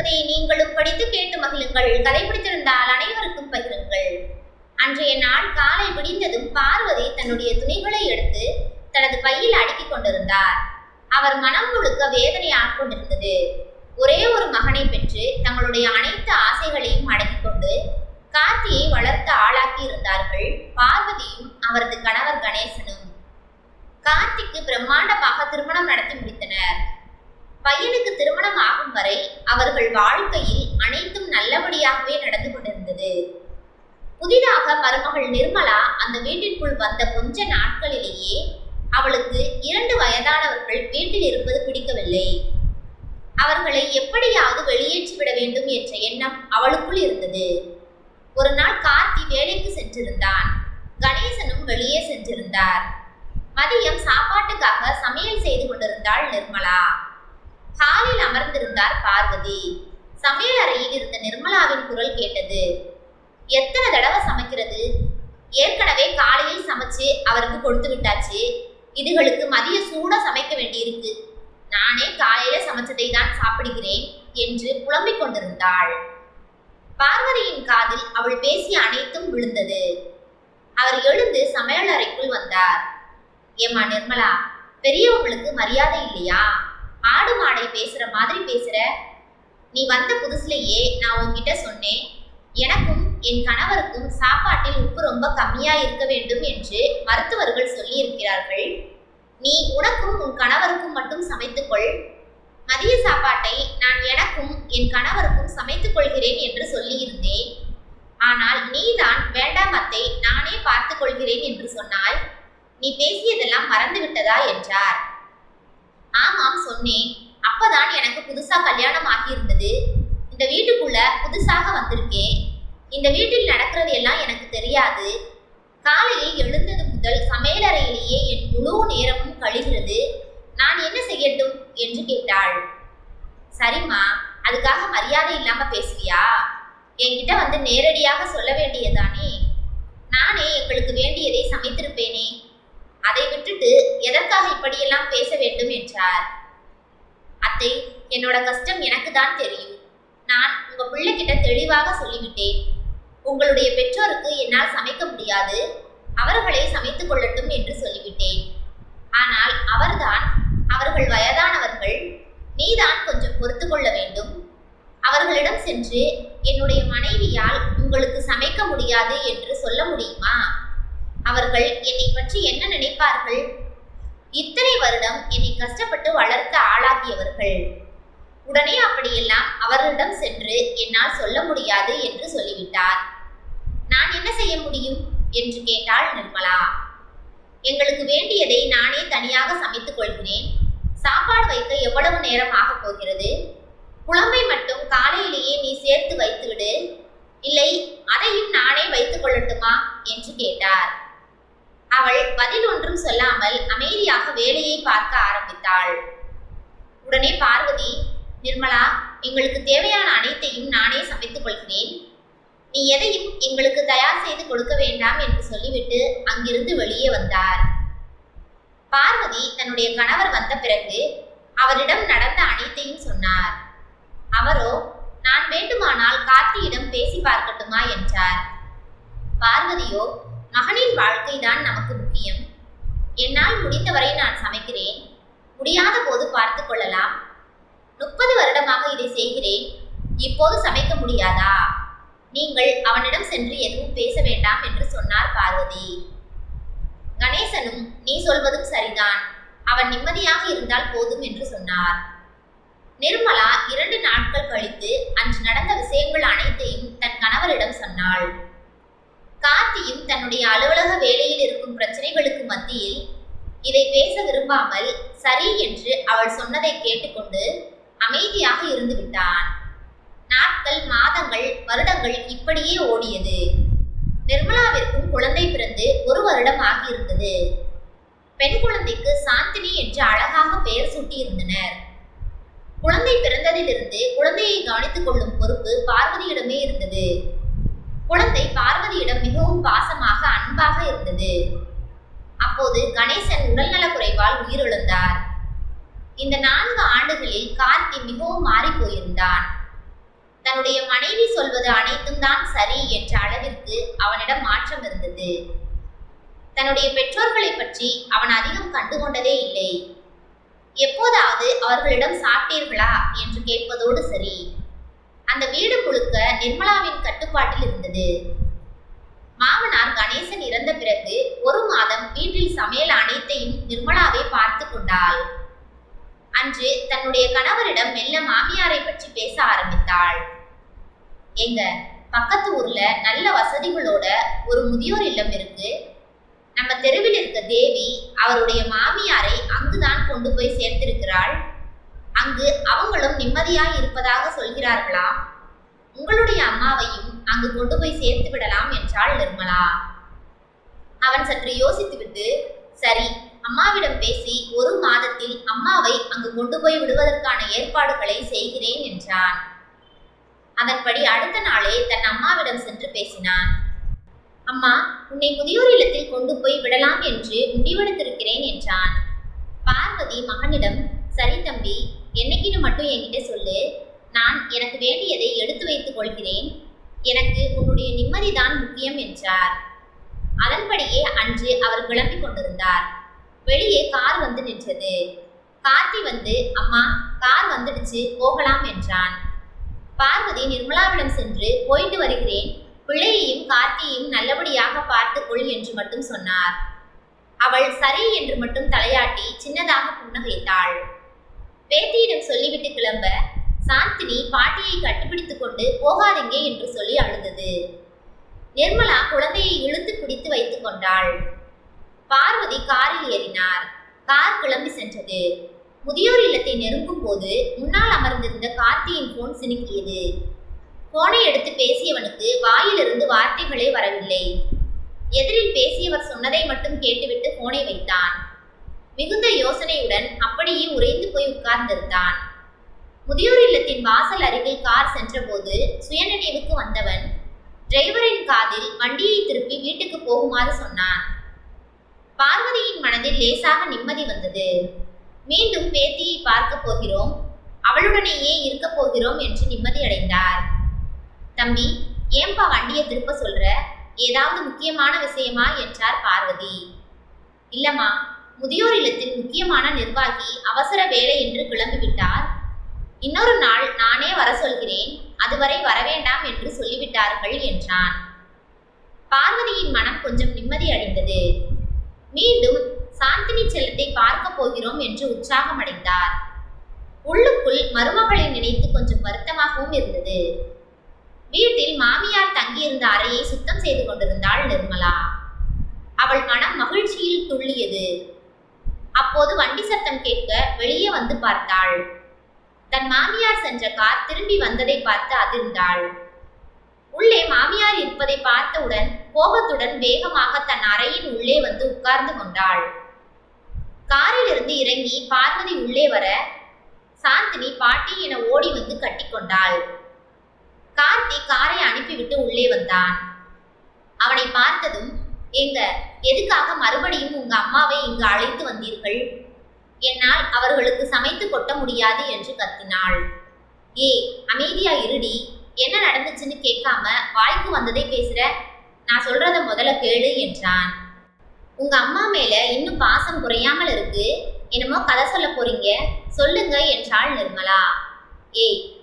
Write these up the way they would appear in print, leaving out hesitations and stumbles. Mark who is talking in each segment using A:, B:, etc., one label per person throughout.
A: கதையை நீங்களும் படித்து கேட்டு மகிழுங்கள். கதை பிடித்திருந்தால் அனைவருக்கும் பகிருங்கள். அன்றைய நாள் காலை விடிந்ததும் பார்வதி தன்னுடைய துணிகளை எடுத்து தனது பையில் அடுக்கிக் கொண்டிருந்தார். அவர் மனம் முழுக்க வேதனை ஆட்கொண்டிருந்தது. ஒரே ஒரு மகனை பெற்று தங்களுடைய அனைத்து ஆசைகளையும் அடக்கிக் கொண்டு கார்த்தியை வளர்த்து ஆளாக்கி இருந்தார்கள் பார்வதியும் அவரது கணவர் கணேசனும். கார்த்திக்கு பிரம்மாண்டமாக திருமணம் நடத்தி முடித்தனர். பையனுக்கு திருமணம் ஆகும் வரை அவர்கள் வாழ்க்கையில் அனைத்தும் நல்லபடியாகவே நடந்து கொண்டிருந்தது. புதிதாக மருமகள் நிர்மலா அந்த வீட்டிற்குள் வந்த கொஞ்ச நாட்களிலேயே அவளுக்கு 2 வயதானவர்கள் வீட்டில் இருப்பது பிடிக்கவில்லை. அவர்களை எப்படியாவது வெளியேற்றிவிட வேண்டும் என்ற எண்ணம் அவளுக்குள் இருந்தது. ஒரு நாள் கார்த்தி வேலைக்கு சென்றிருந்தான். கணேசனும் வெளியே சென்றிருந்தார். மதியம் சாப்பாட்டுக்காக சமையல் செய்து கொண்டிருந்தாள் நிர்மலா. ஹாலில் அமர்ந்திருந்தார் பார்வதி. சமையல் அறையில் இருந்த நிர்மலாவின் குரல் கேட்டது. எத்தனை தடவை சமைக்கிறது? ஏற்கனவே காலையில் சமைச்சு அவருக்கு கொடுத்து விட்டாச்சு. இதுகளுக்கு மதிய சூட சமைக்க வேண்டியிருக்கு. நானே காலையில சமைச்சதை தான் சாப்பிடுகிறேன் என்று புலம்பிக் கொண்டிருந்தாள். பார்வதியின் காதில் அவள் பேசிய அனைத்தும் விழுந்தது. அவர் எழுந்து சமையல் அறைக்குள் வந்தார். ஏம்மா நிர்மலா, பெரியவங்களுக்கு மரியாதை இல்லையா? ஆடு மாடை பேசுற மாதிரி பேசுற. நீ வந்த புதுசுலேயே நான் உன்கிட்ட சொன்னேன், எனக்கும் என் கணவருக்கும் சாப்பாட்டில் உப்பு ரொம்ப கம்மியா இருக்க வேண்டும் என்று மருத்துவர்கள் சொல்லி இருக்கிறார்கள். நீ உனக்கும் உன் கணவருக்கும் மட்டும் சமைத்துக்கொள். மதிய சாப்பாட்டை நான் எனக்கும் என் கணவருக்கும் சமைத்துக் கொள்கிறேன் என்று சொல்லியிருந்தேன். ஆனால் நீதான் வேண்டாம் அத்தை, நானே பார்த்துக் கொள்கிறேன் என்று சொன்னாய். நீ பேசியதெல்லாம் மறந்து விட்டதா என்றார். ஆமாம் சொன்னேன். அப்பதான் எனக்கு புதுசா கல்யாணம் ஆகியிருந்தது. இந்த வீட்டுக்குள்ள புதுசாக வந்திருக்கேன். இந்த வீட்டில் நடக்கிறது எல்லாம் எனக்கு தெரியாது. காலையில் எழுந்தது முதல் சமையலறையிலேயே என் முழு நேரமும் கழிகிறது. நான் என்ன செய்யட்டும் என்று கேட்டாள். சரிம்மா, அதுக்காக மரியாதை இல்லாம பேசுவியா? என்கிட்ட வந்து நேரடியாக சொல்ல வேண்டியதானே? நானே எங்களுக்கு வேண்டியதை சமைத்திருப்பேனே. அதை விட்டுட்டு எதற்காக இப்படியெல்லாம் பேச வேண்டும் என்றார். அத்தை, என்னோட கஷ்டம் எனக்கு தான் தெரியும். நான் உங்க பிள்ளைகிட்ட தெளிவாக சொல்லிவிட்டேன். உங்களுடைய பெற்றோருக்கு என்னால் சமைக்க முடியாது, அவர்களை சமைத்துக் கொள்ளட்டும் என்று சொல்லிவிட்டேன். ஆனால் அவர்கள் வயதானவர்கள், நீதான் கொஞ்சம் பொறுத்து கொள்ள வேண்டும். அவர்களிடம் சென்று என்னுடைய மனைவியால் உங்களுக்கு சமைக்க முடியாது என்று சொல்ல முடியுமா? அவர்கள் என்னை பற்றி என்ன நினைப்பார்கள்? இத்தனை வருடம் என்னை கஷ்டப்பட்டு வளர்த்து ஆளாக்கியவர்கள். உடனே அப்படியெல்லாம் அவர்களிடம் சென்று என்னால் சொல்ல முடியாது என்று சொல்லிவிட்டார். நான் என்ன செய்ய முடியும் என்று கேட்டாள் நிர்மலா. எங்களுக்கு வேண்டியதை நானே தனியாக சமைத்துக் கொள்கிறேன். சாப்பாடு வைக்க எவ்வளவு நேரம் ஆக போகிறது? குழம்பை மட்டும் காலையிலேயே நீ சேர்த்து வைத்துவிடு. இல்லை, அதையும் நானே வைத்துக் கொள்ளட்டுமா என்று கேட்டார். அவள் பதில் ஒன்றும் சொல்லாமல் அமைதியாக வேலையை பார்க்க ஆரம்பித்தாள். உடனே பார்வதி, நிர்மலா, எங்களுக்கு தேவையான அனைத்தையும் நானே சமைத்துக் கொள்கிறேன். நீ எதையும் எங்களுக்கு தயார் செய்து கொடுக்க வேண்டாம் என்று சொல்லிவிட்டு அங்கிருந்து வெளியே வந்தார். பார்வதி தன்னுடைய கணவர் வந்த பிறகு அவரிடம் நடந்த அனைத்தையும் சொன்னார். அவரோ, நான் வேண்டுமானால் கார்த்தியிடம் பேசி பார்க்கட்டுமா என்றார். பார்வதியோ, மகனின் வாழ்க்கைதான் நமக்கு முக்கியம். என்னால் முடிந்தவரை நான் சமைக்கிறேன். முடியாத போது பார்த்து கொள்ளலாம். 30 வருடமாக இதை செய்கிறேன். இப்போது சமைக்க முடியாதா? நீங்கள் அவனிடம் சென்று எதுவும் பேச வேண்டாம் என்று சொன்னார் பார்வதி. கணேசனும், நீ சொல்வதும் சரிதான், அவன் நிம்மதியாக இருந்தால் போதும் என்று சொன்னார். நிர்மலா 2 நாட்கள் கழித்து அன்று நடந்த விஷயங்கள் அனைத்தையும் தன் கணவரிடம் சொன்னாள். கார்த்தியும் தன்னுடைய அலுவலக வேலையில் இருக்கும் பிரச்சனைகளுக்கு மத்தியில் இதை பேச விரும்பாமல் சரி என்று அவள் சொன்னதை கேட்டுக்கொண்டு அமைதியாக இருந்து விட்டான். நாட்கள், மாதங்கள், வருடங்கள் இப்படியே ஓடியது. நிர்மலாவிற்கும் குழந்தை பிறந்து 1 வருடம் ஆகியிருந்தது. பெண் குழந்தைக்கு சாந்தினி என்று அழகாக பெயர் சூட்டியிருந்தனர். குழந்தை பிறந்ததிலிருந்து குழந்தையை கவனித்துக் கொள்ளும் பொறுப்பு பார்வதியிடமே இருந்தது. குழந்தை பார்வதியிடம் மிகவும் பாசமாக, அன்பாக இருந்தது. அப்போது கணேசன் உடல்நல குறைவால் உயிரிழந்தார். இந்த 4 ஆண்டுகளில் கார்த்தி மிகவும் மாறி போயிருந்தான். தன்னுடைய மனைவி சொல்வது அனைத்தும் தான் சரி என்ற அளவிற்கு அவனிடம் மாற்றம் இருந்தது. தன்னுடைய பெற்றோர்களை பற்றி அவன் அதிகம் கண்டுகொண்டதே இல்லை. எப்போதாவது அவர்களிடம் சாப்பிட்டீர்களா என்று கேட்பதோடு சரி. அந்த வீடு முழுக்க நிர்மலாவின் கட்டுப்பாட்டில் இருந்தது. மாமனார் கணேசன் இறந்த பிறகு 1 மாதம் வீட்டில் சமையல் அனைத்தையும் நிர்மலாவை பார்த்து கொண்டாள். அன்று தன்னுடைய கணவரிடம் மெல்ல மாமியாரை பற்றி பேச ஆரம்பித்தாள். எங்க பக்கத்து ஊர்ல நல்ல வசதிகளோட ஒரு முதியோர் இல்லம் இருக்கு. நம்ம தெருவில் இருக்க தேவி அவருடைய மாமியாரை அங்குதான் கொண்டு போய் சேர்த்திருக்கிறாள். அங்கு அவங்களும் நிம்மதியாய் இருப்பதாக சொல்கிறார்களாம். உங்களுடைய அம்மாவையும் அங்கு கொண்டு போய் சேர்த்து விடலாம் என்றாள் நிர்மலா. அவன் சற்று யோசித்துவிட்டு, சரி, அம்மாவிடம் பேசி 1 மாதத்தில் அம்மாவை அங்கு கொண்டு போய் விடுவதற்கான ஏற்பாடுகளை செய்கிறேன் என்றான். அதன்படி அடுத்த நாளே தன் அம்மாவிடம் சென்று பேசினான். அம்மா, உன்னை முதியோர் இல்லத்தில் கொண்டு போய் விடலாம் என்று முடிவெடுத்திருக்கிறேன் என்றான். பார்வதி மகனிடம், சரி தம்பி, என்னைக்குன்னு மட்டும் என்கிட்ட சொல்லு. நான் எனக்கு வேண்டியதை எடுத்து வைத்துக் கொள்கிறேன். எனக்கு உன்னுடைய நிம்மதிதான் முக்கியம் என்றார். அதன்படியே அன்று அவர் கிளம்பி கொண்டிருந்தார். வெளியே கார் வந்து நின்றது. கார்த்தி வந்து, அம்மா, கார் வந்துடுச்சு, போகலாம் என்றான். பார்வதி நிர்மலாவிடம் சென்று, போயிட்டு வருகிறேன், பிள்ளையையும் கார்த்தியையும் நல்லபடியாக பார்த்துக்கொள் என்று மட்டும் சொன்னார். அவள் சரி என்று மட்டும் தலையாட்டி சின்னதாக புன்னகைத்தாள். பேத்தியிடம் சொல்லிவிட்டு கிளம்ப சாந்தினி பாட்டியை கட்டுப்பிடித்துக் கொண்டு போகாதீங்க என்று சொல்லி அழுதது. நிர்மலா குழந்தையை இழுத்து பிடித்து வைத்துக் கொண்டாள். பார்வதி காரில் ஏறினார். கார் கிளம்பி சென்றது. முதியோர் இல்லத்தை நெருங்கும் போது முன்னால் அமர்ந்திருந்த கார்த்தியின் போன் சினுங்கியது. போனை எடுத்து பேசியவனுக்கு வாயிலிருந்து வார்த்தைகளே வரவில்லை. எதிரில் பேசியவர் சொன்னதை மட்டும் கேட்டுவிட்டு போனை வைத்தான். மிகுந்த யோசனையுடன் அப்படியே உறைந்து போய் உட்கார்ந்திருந்தான். முதியோர் இல்லத்தின் வாசல் அருகில் கார் சென்றபோது சுயநினைவுக்கு வந்தவன் டிரைவரின் காதில் வண்டியை திருப்பி வீட்டுக்கு போகுமாறு சொன்னான். பார்வதியின் மனதில் லேசாக நிம்மதி வந்தது. மீண்டும் பேத்தியை பார்க்க போகிறோம், அவளுடனேயே இருக்க போகிறோம் என்று நிம்மதி அடைந்தார். தம்பி, ஏன்பா வண்டியை திருப்ப சொல்ற? ஏதாவது முக்கியமான விஷயமா என்றார் பார்வதி. இல்லம்மா, முதியோர் இல்லத்தின் முக்கியமான நிர்வாகி அவசர வேலை என்று கிளம்பிவிட்டார். இன்னொரு நாள் நானே வர சொல்கிறேன், அதுவரை வரவேண்டாம் என்று சொல்லிவிட்டார்கள் என்றான். பார்வதியின் மனம் கொஞ்சம் நிம்மதி அடைந்தது. மீண்டும் சாந்தினி செல்லத்தை பார்க்க போகிறோம் என்று உற்சாகம் அடைந்தார். உள்ளுக்குள் மருமகளை நினைத்து கொஞ்சம் வருத்தமாகவும் இருந்தது. வீட்டில் மாமியார் தங்கியிருந்த அறையை சுத்தம் செய்து கொண்டிருந்தாள் நிர்மலா. அவள் மனம் மகிழ்ச்சியில் துள்ளியது. அப்போது வண்டி சத்தம் கேட்க வெளியே வந்து பார்த்தாள். தன் மாமியார் சென்ற கார் திரும்பி வந்ததை பார்த்து அதிர்ந்தாள். உள்ளே மாமியார் இருப்பதை பார்த்தவுடன் கோபத்துடன் வேகமாக தன் அறையின் உள்ளே வந்து உட்கார்ந்து கொண்டாள். காரில் இருந்து இறங்கி பார்வதி உள்ளே வர சாந்தினி பாட்டி என ஓடி வந்து கட்டிக்கொண்டாள். கார்த்தி காரை அனுப்பிவிட்டு உள்ளே வந்தான். அவனை பார்த்ததும், எங்க எதுக்காக மறுபடியும் உங்க அம்மாவை இங்கு அழைத்து வந்தீர்கள்? என்னால் அவர்களுக்கு சமைத்து கொட்ட முடியாது என்று கத்தினாள். அமைதியா இருடி, என்ன நடந்துச்சுன்னு கேட்காம வாய்க்கு வந்ததை பேசுற? நான் சொல்றத முதல்ல கேளு என்றான். உங்க அம்மா மேல இன்னும் பாசம் குறையாமல் இருக்கு, என்னமோ கதை சொல்ல போறீங்க, சொல்லுங்க என்றாள் நிர்மலா.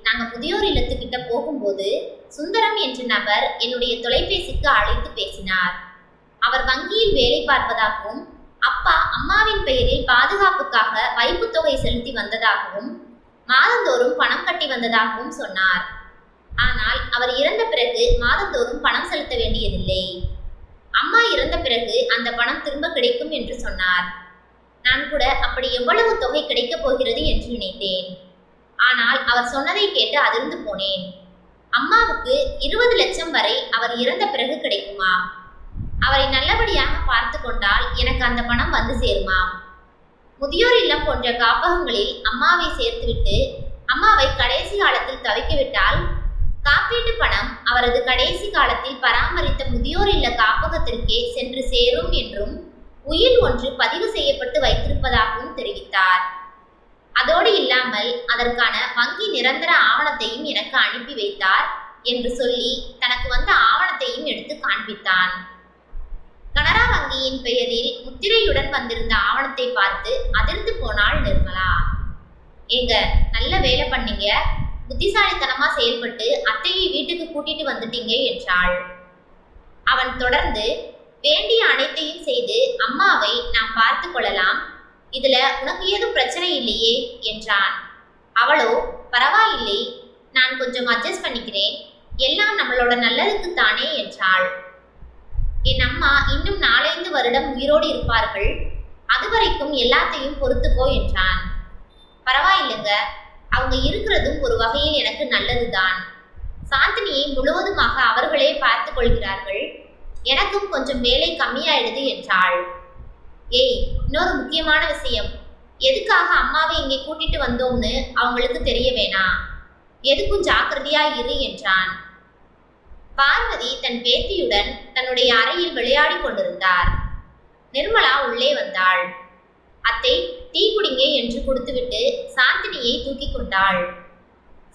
A: நாங்க முதியோர் இல்லத்துக்கிட்ட போகும்போது சுந்தரம் என்ற நபர் என்னுடைய தொலைபேசிக்கு அழைத்து பேசினார். அவர் வங்கியில் வேலை பார்ப்பதாகவும் அப்பா அம்மாவின் பெயரில் பாதுகாப்புக்காக வைப்பு தொகை செலுத்தி வந்ததாகவும் மாதந்தோறும் பணம் கட்டி வந்ததாகவும் சொன்னார். ஆனால் அவர் இறந்த பிறகு மாதந்தோறும் பணம் செலுத்த வேண்டியதில்லை. அம்மா இறந்த பிறகு அந்த பணம் திரும்ப கிடைக்கும் என்று சொன்னார். நான் கூட அப்படி எவ்வளவு தொகை கிடைக்கப் போகிறது என்று நினைத்தேன். ஆனால் அவர் சொன்னதை கேட்டு அதிர்ந்து போனேன். அம்மாவுக்கு 20 லட்சம் வரை அவர் இறந்த பிறகு கிடைக்குமா? அவரை நல்லபடியாக பார்த்து கொண்டால் எனக்கு அந்த பணம் வந்து சேருமா? முதியோர் இல்லம் போன்ற காப்பகங்களில் அம்மாவை சேர்த்துவிட்டு அம்மாவை கடைசி காலத்தில் தவிக்கவிட்டால் காப்பீட்டு பணம் அவரது கடைசி காலத்தில் பராமரித்த முதியோர் இல்ல காப்பகத்திற்கே சென்று சேரும் என்றும் உயில் ஒன்று பதிவு செய்யப்பட்டு வைத்திருப்பதாகவும் தெரிவித்தார். அதோடு இல்லாமல் அதற்கான வங்கி நிரந்தர ஆவணத்தையும் எனக்கு அனுப்பி வைத்தார் என்று சொல்லி தனக்கு வந்த ஆவணத்தையும் எடுத்து காண்பித்தான். கனரா வங்கியின் பெயரில் முத்திரையுடன் வந்திருந்த ஆவணத்தை பார்த்து அதிர்ந்து போனாள் நிர்மலா. ஏங்க, நல்ல வேலை பண்ணீங்க, புத்திசாலித்தனமா செயல்பட்டு அத்தையை வீட்டுக்கு கூட்டிட்டு வந்துட்டீங்க என்றாள். அவன் தொடர்ந்து, வேண்டிய அனைத்தையும் செய்து அம்மாவை நாம் பார்த்து கொள்ளலாம், இதுல உனக்கு ஏதும் பிரச்சனை இல்லையே என்றான். அவளோ, பரவாயில்லை, நான் கொஞ்சம் அட்ஜஸ்ட் பண்ணிக்கிறேன், எல்லாம் நம்மளோட நல்லதுக்கு தானே என்றாள். என் அம்மா இன்னும் 4-5 வருடம் உயிரோடு இருப்பார்கள், அதுவரைக்கும் எல்லாத்தையும் பொறுத்துக்கோ என்றான். பரவாயில்லைங்க, அவங்க இருக்கிறதும் ஒரு வகையில் எனக்கு நல்லதுதான். சாந்தினியை முழுவதுமாக அவர்களே பார்த்து கொள்கிறார்கள், எனக்கும் கொஞ்சம் வேலை கம்மியாயிடுது என்றாள். ஏய், இன்னொரு முக்கியமான விஷயம், எதுக்காக அம்மாவை இங்கே கூட்டிட்டு வந்தோம்னு அவங்களுக்கு தெரிய வேணாம், எதுக்கும் ஜாக்கிரதையா இரு என்றான். பார்வதி தன் பேத்தியுடன் தன்னுடைய அறையில் விளையாடி கொண்டிருந்தார். நிர்மலா உள்ளே வந்தாள். அத்தை, டீ குடிங்க என்று கொடுத்துவிட்டு சாந்தினியை தூக்கி கொண்டாள்.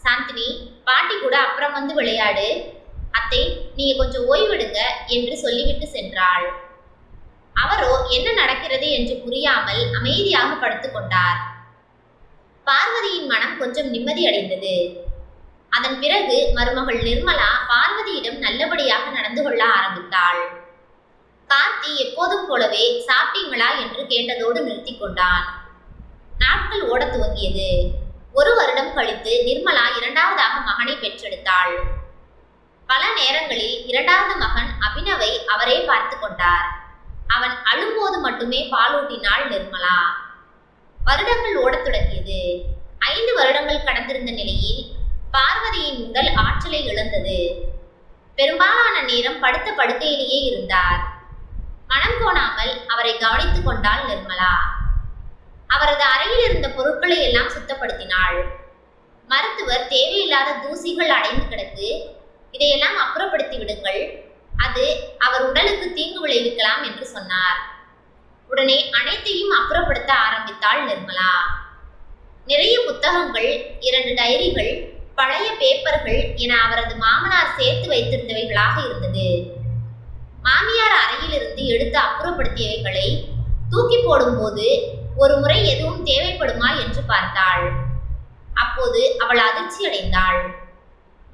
A: சாந்தினி, பாட்டி கூட அப்புறம் வந்து விளையாடு, அத்தை நீங்க கொஞ்சம் ஓய்வெடுங்க என்று சொல்லிவிட்டு சென்றாள். அவரோ என்ன நடக்கிறது என்று புரியாமல் அமைதியாக படுத்துக் கொண்டார். பார்வதியின் மனம் கொஞ்சம் நிம்மதி அடைந்தது. அதன் பிறகு மருமகள் நிர்மலா பார்வதியிடம் நல்லபடியாக நடந்து கொள்ள ஆரம்பித்தாள். கார்த்தி எப்போதும் போலவே சாப்பிட்டீங்களா என்று கேட்டதோடு நிறுத்தி கொண்டான். நாட்கள் ஓட துவங்கியது. 1 வருடம் கழித்து நிர்மலா 2வதாக மகனை பெற்றெடுத்தாள். பல நேரங்களில் 2வது மகன் அபினவை அவரே பார்த்து கொண்டார். அவன் அழும்போது மட்டுமே பாலூட்டினாள் நிர்மலா. வருடங்கள் ஓடத் தொடங்கியது. 5 வருடங்கள் கடந்திருந்த நிலையில் பார்வதியின் உடல் ஆற்றலை இழந்தது. பெரும்பாலான நேரம் படுத்த படுக்கையிலேயே இருந்தார். மனம் கோணாமல் அவரை கவனித்துக் கொண்டாள் நிர்மலா. அவரது அறையில் இருந்த பொருட்களை எல்லாம் சுத்தப்படுத்தினாள். மருத்துவர் தேவையில்லாத தூசிகள் அடைந்து கிடக்கு, இதையெல்லாம் அப்புறப்படுத்தி விடுங்கள், அது அவர் உடலுக்கு தீங்கு விளைவிக்கலாம் என்று சொன்னார். உடனே அனைத்தையும் அப்புறப்படுத்த ஆரம்பித்தாள் நிர்மலா. நிறைய புத்தகங்கள், 2 டைரிகள், பழைய பேப்பர்கள் என அவரது மாமனார் சேர்த்து வைத்திருந்தவைகளாக இருந்தது. மாமியார் அறையிலிருந்து எடுத்து அப்புறப்படுத்தியவைகளை தூக்கி போடும்போது ஒரு முறை எதுவும் தேவைப்படுமா என்று பார்த்தாள். அப்போது அவள் அதிர்ச்சி அடைந்தாள்.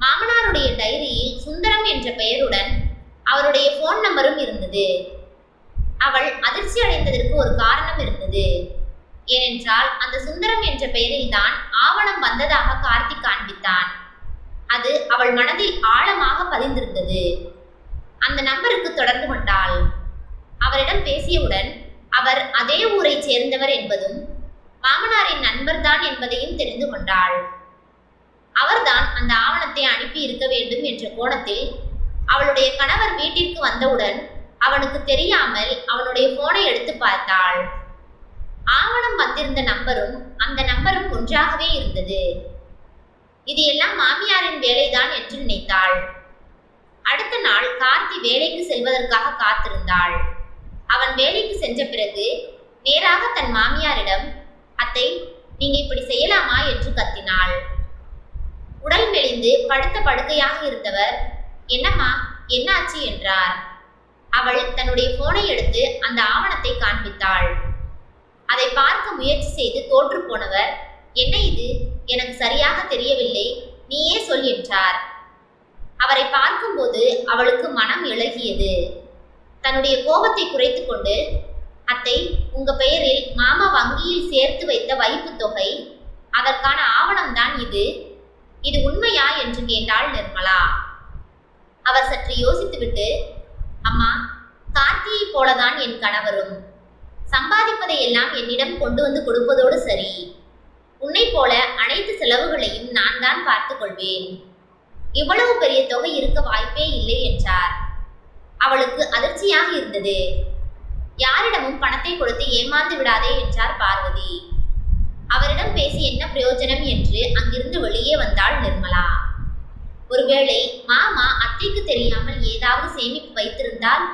A: மாமனாருடைய டைரியில் சுந்தரம் என்ற பெயருடன் அவருடைய போன் நம்பரும் இருந்தது. அவள் அதிர்ச்சி அடைந்ததற்கு ஒரு காரணம் இருந்தது. ஏனென்றால் அந்த சுந்தரம் என்ற பெயரில் தான் ஆவணம் வந்ததாக கார்த்திக் காண்பித்தான். அது அவள் மனதில் ஆழமாக பதிந்திருந்தது. அந்த நம்பருக்கு தொடர்ந்து கொண்டாள். அவரிடம் பேசியவுடன் அவர் அதே ஊரை சேர்ந்தவர் என்பதும் மாமனாரின் நண்பர்தான் என்பதையும் தெரிந்து கொண்டாள். அவர்தான் அந்த ஆவணத்தை அனுப்பி இருக்க வேண்டும் என்ற கோணத்தில் அவளுடைய கணவர் வீட்டிற்கு வந்தவுடன் அவனுக்கு தெரியாமல் அவனுடைய போனை எடுத்து பார்த்தாள். ஆவணம் வந்திருந்த நம்பரும் அந்த நம்பரும் ஒன்றாகவே இருந்தது. இது எல்லாம் மாமியாரின் வேலைதான் என்று நினைத்தாள். அடுத்த நாள் கார்த்தி வேலைக்கு செல்வதற்காக காத்திருந்தாள். அவன் வேலைக்கு சென்ற பிறகு நேராக தன் மாமியாரிடம், அத்தை நீங்க இப்படி செய்யலாமா என்று கத்தினாள். உடல் மெலிந்து படுத்த படுக்கையாக இருந்தவர், என்னம்மா என்னாச்சு என்றார். அவள் தன்னுடைய போனை எடுத்து அந்த ஆவணத்தை காண்பித்தாள். அதை பார்க்க முயற்சி செய்து தோற்று போனவர், என்ன இது, எனக்கு சரியாக தெரியவில்லை, நீயே சொல் என்றார். அவரை பார்க்கும்போது அவளுக்கு மனம் இளகியது. தன்னுடைய கோபத்தை குறைத்து கொண்டு, அத்தை உங்க பெயரில் மாமா வங்கியில் சேர்த்து வைத்த வைப்பு தொகை, அதற்கான ஆவணம்தான் இது உண்மையா என்று கேட்டாள் நிர்மலா. அவர் சற்று யோசித்துவிட்டு, அம்மா, கார்த்தியை போலதான் என் கணவரும், சம்பாதிப்பதை எல்லாம் என்னிடம் கொண்டு வந்து கொடுப்பதோடு சரி, உன்னை போல அனைத்து செலவுகளையும் நான் தான் பார்த்துக் கொள்வேன், இவ்வளவு பெரிய தொகை இருக்க வாய்ப்பே இல்லை என்றார். அவளுக்கு அதிர்ச்சியாக இருந்தது. யாரிடமும் பணத்தை கொடுத்து ஏமாந்து விடாதே என்றார் பார்வதி. அவரிடம் பேசி என்ன பிரயோஜனம் என்று அங்கிருந்து வெளியே வந்தாள் நிர்மலா. ஒருவேளை மாமா அத்தைக்கு தெரியாமல் ஏதாவது சேமிப்பு வைத்திருந்தால்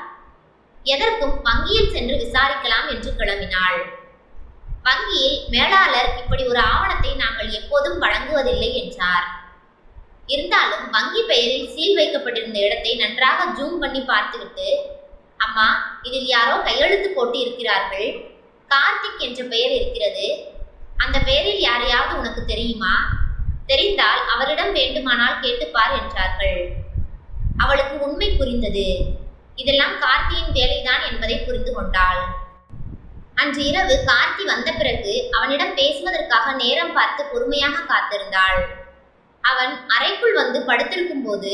A: எதற்கும் வங்கியில் சென்று விசாரிக்கலாம் என்று கிளம்பினாள். வங்கியில் மேலாளர் இப்படி ஒரு ஆவணத்தை நாங்கள் எப்போதும் வழங்குவதில்லை என்றார். இருந்தாலும் வங்கி பெயரில் சீல் வைக்கப்பட்டிருந்த இடத்தை நன்றாக ஜூம் பண்ணி பார்த்துவிட்டு, அம்மா, இதில் யாரோ கையெழுத்து போட்டு இருக்கிறார்கள். கார்த்திக் என்ற பெயர் இருக்கிறது. அந்த பெயரில் யாரையாவது உனக்கு தெரியுமா? தெரிந்தால் அவரிடம் வேண்டுமானால் கேட்டுப்பார் என்றார்கள். அவளுக்கு உண்மை புரிந்தது. இதெல்லாம் கார்த்தியின் வேலைதான் என்பதை புரிந்து கொண்டாள். அன்று இரவு கார்த்தி வந்த பிறகு அவனிடம் பேசுவதற்காக நேரம் பார்த்து பொறுமையாக காத்திருந்தாள். அவன் அறைக்குள் வந்து படுத்திருக்கும் போது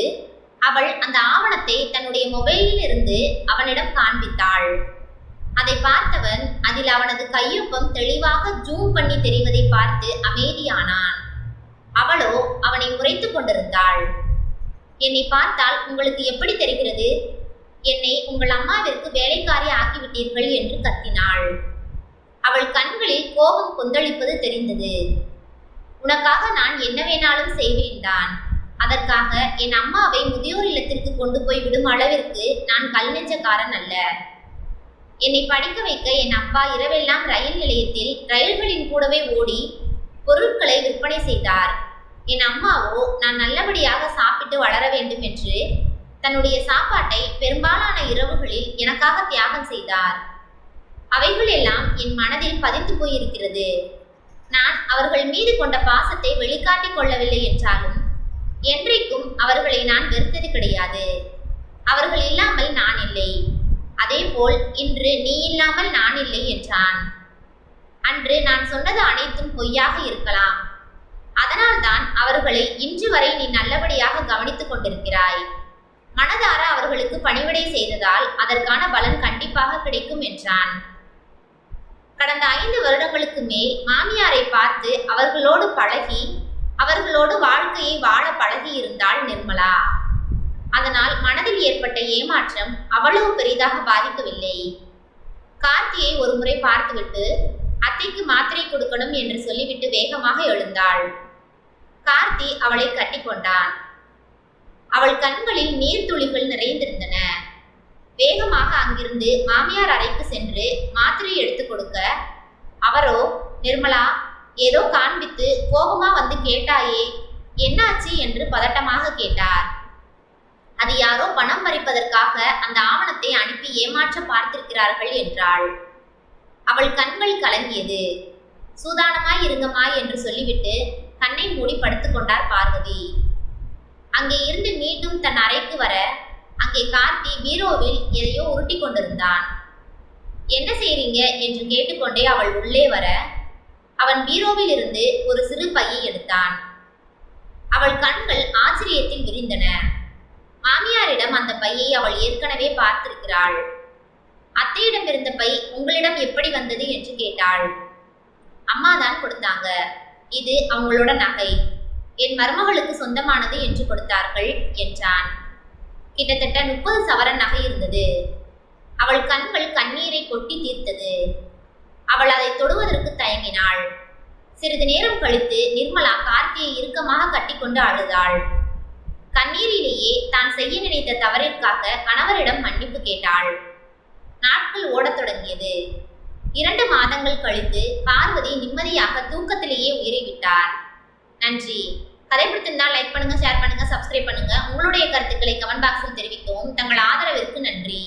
A: அவள் அந்த ஆவணத்தை தன்னுடைய மொபைலில் இருந்து அவனிடம் காண்பித்தாள். அதை பார்த்தவன் அதில் அவனது கையொப்பம் தெளிவாக ஜூம் பண்ணி தெரிவதை பார்த்து அமைதியானான். அவளோ அவனை முறைத்து கொண்டிருந்தாள். என்னை பார்த்தால் உங்களுக்கு எப்படி தெரிகிறது? என்னை உங்கள் அம்மாவிற்கு வேலைக்காரி ஆக்கிவிட்டீர்கள் என்று கத்தினாள். அவள் கண்களில் கோபம் கொந்தளிப்பது தெரிந்தது. உனக்காக நான் என்ன வேணாலும் செய்வேன் தான். அதற்காக என் அம்மாவை முதியோர் இல்லத்திற்கு கொண்டு போய் விடும் அளவிற்கு நான் கல் நெஞ்சக்காரன் அல்ல. என்னை படிக்க வைக்க என் அப்பா இரவெல்லாம் ரயில் நிலையத்தில் ரயில்களின் கூடவே ஓடி பொருட்களை விற்பனை செய்தார். என் அம்மாவோ நான் நல்லபடியாக சாப்பிட்டு வளர வேண்டும் என்று தன்னுடைய சாப்பாட்டை பெரும்பாலான இரவுகளில் எனக்காக தியாகம் செய்தார். அவைகள் எல்லாம் என் மனதில் பதிந்து போயிருக்கிறது. நான் அவர்கள் மீது கொண்ட பாசத்தை வெளிக்காட்டிக் கொள்ளவில்லை என்றாலும் என்றைக்கும் அவர்களை நான் வெறுத்தது கிடையாது. அவர்கள் இல்லாமல் நான் இல்லை. அதேபோல் இன்று நீ இல்லாமல் நான் இல்லை என்றான். அன்று நான் சொன்னது அனைத்தும் பொய்யாக இருக்கலாம். அதனால்தான் அவர்களை இன்று வரை நீ நல்லபடியாக கவனித்துக் கொண்டிருக்கிறாய். மனதார அவர்களுக்கு பணிவிடை செய்ததால் அதற்கான பலன் கண்டிப்பாக கிடைக்கும் என்றான். கடந்த 5 வருடங்களுக்கு மேல் மாமியாரை பார்த்து அவர்களோடு பழகி அவர்களோடு வாழ்க்கையை வாழ பழகி இருந்தாள் நிர்மலா. அதனால் மனதில் ஏற்பட்ட ஏமாற்றம் அவ்வளவு பெரிதாக பாதிக்கவில்லை. கார்த்தியை ஒரு முறை பார்த்துவிட்டு அத்தைக்கு மாத்திரை கொடுக்கணும் என்று சொல்லிவிட்டு வேகமாக எழுந்தாள். கார்த்தி அவளை கட்டி கொண்டான். அவள் கண்களில் நீர்த்துளிகள் நிறைந்திருந்தன. வேகமாக அங்கிருந்து மாமியார் அறைக்கு சென்று மாத்திரை எடுத்து கொடுக்க, அவரோ, நிர்மலா, ஏதோ காண்பித்து கோபமா வந்து கேட்டாயே, என்னாச்சு என்று பதட்டமாக கேட்டார். அது யாரோ பணம் பறிப்பதற்காக அந்த ஆவணத்தை அனுப்பி ஏமாற்ற பார்த்திருக்கிறார்கள் என்றாள். அவள் கண்கள் கலங்கியது. சூதானமாய் இருங்கம்மா என்று சொல்லிவிட்டு கண்ணை மூடி படுத்துக் கொண்டார் பார்வதி. அங்கே இருந்து மீண்டும் தன் அறைக்கு வர அங்கே கார்த்தி பீரோவில் எதையோ உருட்டி கொண்டிருந்தான். என்ன செய்றீங்க என்று கேட்டுக்கொண்டே அவள் உள்ளே வர அவன் பீரோவில் இருந்து ஒரு சிறு பையை எடுத்தான். அவள் கண்கள் ஆச்சரியத்தில் விரிந்தன. மாமியாரிடம் அந்த பையை அவள் ஏற்கனவே பார்த்திருக்கிறாள். அத்தையிடம் இருந்த பை உங்களிடம் எப்படி வந்தது என்று கேட்டாள். அம்மாதான் கொடுத்தாங்க. இது அவங்களோட நகை. என் மருமகளுக்கு சொந்தமானது என்று கொடுத்தார்கள் என்றான். கிட்டத்தட்ட 30 சவரன் நகை இருந்தது. அவள் கண்கள் கண்ணீரை கொட்டி தீர்த்தது. அவள் அதை தொடுவதற்கு தயங்கினாள். சிறிது நேரம் கழித்து நிர்மலா கார்த்தியை இறுக்கமாக கட்டிக்கொண்டு அழுதாள். கண்ணீரிலேயே தான் செய்ய நினைத்த தவறிற்காக கணவரிடம் மன்னிப்பு கேட்டாள். நாட்கள் ஓடத் தொடங்கியது. 2 மாதங்கள் கழித்து பார்வதி நிம்மதியாக தூக்கத்திலேயே உயிரிவிட்டார். நன்றி. கதை பிடித்திருந்தால் லைக் பண்ணுங்க, ஷேர் பண்ணுங்க, சப்ஸ்கிரைப் பண்ணுங்க. உங்களுடைய கருத்துக்களை கமெண்ட் பாக்ஸில் தெரிவிக்கவும். தங்கள் ஆதரவிற்கு நன்றி.